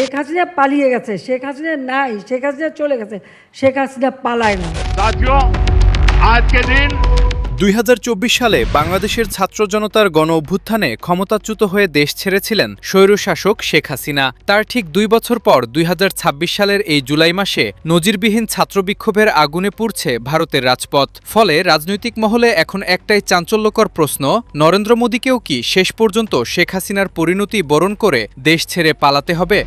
শেখ হাসিনা পালিয়ে গেছে, শেখ হাসিনা নাই, শেখ হাসিনা চলে গেছে, শেখ হাসিনা পালায় না। আজকে দিন ২০২৪ সালে বাংলাদেশের ছাত্র জনতার গণ অভ্যুত্থানে ক্ষমতাচ্যুত হয়ে দেশ ছেড়েছিলেন স্বৈরশাসক শেখ হাসিনা। তার ঠিক ২ বছর পর ২০২৬ সালের এই জুলাই মাসে নজিরবিহীন ছাত্র বিক্ষোভের আগুনে পুড়ছে ভারতের রাজপথ। ফলে রাজনৈতিক মহলে এখন একটাই চাঞ্চল্যকর প্রশ্ন, নরেন্দ্র মোদীকেও কি শেষ পর্যন্ত শেখ হাসিনার পরিণতি বরণ করে দেশ ছেড়ে পালাতে হবে?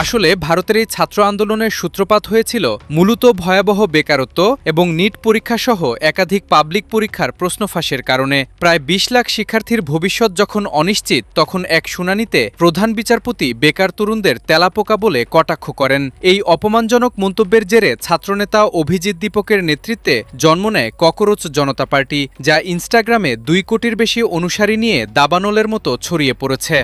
আসলে ভারতের এই ছাত্র আন্দোলনের সূত্রপাত হয়েছিল মূলত ভয়াবহ বেকারত্ব এবং নিট পরীক্ষা সহ একাধিক পাবলিক পরীক্ষার প্রশ্ন ফাঁসের কারণে। প্রায় ২০ লাখ শিক্ষার্থীর ভবিষ্যৎ যখন অনিশ্চিত, তখন এক শুনানিতে প্রধান বিচারপতি বেকার তরুণদের তেলাপোকা বলে কটাক্ষ করেন। এই অপমানজনক মন্তব্যের জেরে ছাত্রনেতা অভিজিৎ দীপকের নেতৃত্বে জন্ম নেয় ককরোচ জনতা পার্টি, যা ইনস্টাগ্রামে ২ কোটির বেশি অনুসারী নিয়ে দাবানলের মতো ছড়িয়ে পড়েছে।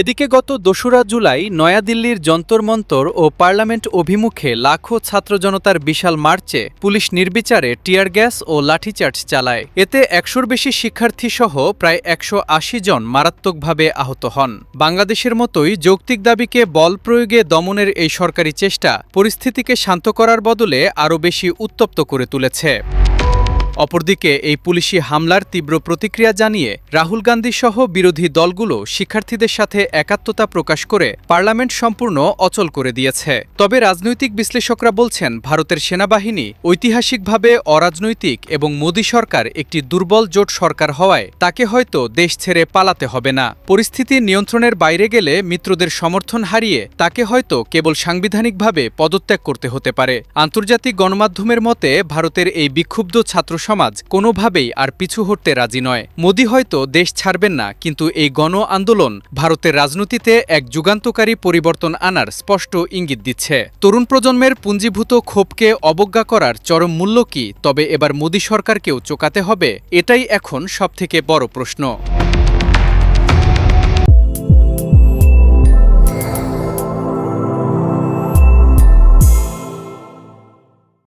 এদিকে গত ২রা জুলাই নয়াদিল্লির যন্তর মন্তর ও পার্লামেন্ট অভিমুখে লাখো ছাত্র জনতার বিশাল মার্চে পুলিশ নির্বিচারে টিয়ার গ্যাস ও লাঠিচার্জ চালায়। এতে ১০০-র বেশি শিক্ষার্থী সহ প্রায় ১৮০ জন মারাত্মকভাবে আহত হন। বাংলাদেশের মতোই যৌক্তিক দাবিকে বল প্রয়োগে দমনের এই সরকারি চেষ্টা পরিস্থিতিকে শান্ত করার বদলে আরও বেশি উত্তপ্ত করে তুলেছে। অপরদিকে এই পুলিশি হামলার তীব্র প্রতিক্রিয়া জানিয়ে রাহুল গান্ধী সহ বিরোধী দলগুলো শিক্ষার্থীদের সাথে একাত্মতা প্রকাশ করে পার্লামেন্ট সম্পূর্ণ অচল করে দিয়েছে। তবে রাজনৈতিক বিশ্লেষকরা বলছেন, ভারতের সেনাবাহিনী ঐতিহাসিকভাবে অরাজনৈতিক এবং মোদী সরকার একটি দুর্বল জোট সরকার হওয়ায় তাকে হয়তো দেশ ছেড়ে পালাতে হবে না। পরিস্থিতি নিয়ন্ত্রণের বাইরে গেলে মিত্রদের সমর্থন হারিয়ে তাকে হয়তো কেবল সাংবিধানিকভাবে পদত্যাগ করতে হতে পারে। আন্তর্জাতিক গণমাধ্যমের মতে ভারতের এই বিক্ষুব্ধ ছাত্র সমাজ কোনোভাবেই আর পিছু হটতে রাজি নয়। মোদী হয়তো দেশ ছাড়বেন না, কিন্তু এই গণ আন্দোলন ভারতের রাজনীতিতে এক যুগান্তকারী পরিবর্তন আনার স্পষ্ট ইঙ্গিত দিচ্ছে। তরুণ প্রজন্মের পুঞ্জীভূত ক্ষোভকে অবজ্ঞা করার চরম মূল্য কি তবে এবার মোদী সরকারকেও চোকাতে হবে? এটাই এখন সবথেকে বড় প্রশ্ন।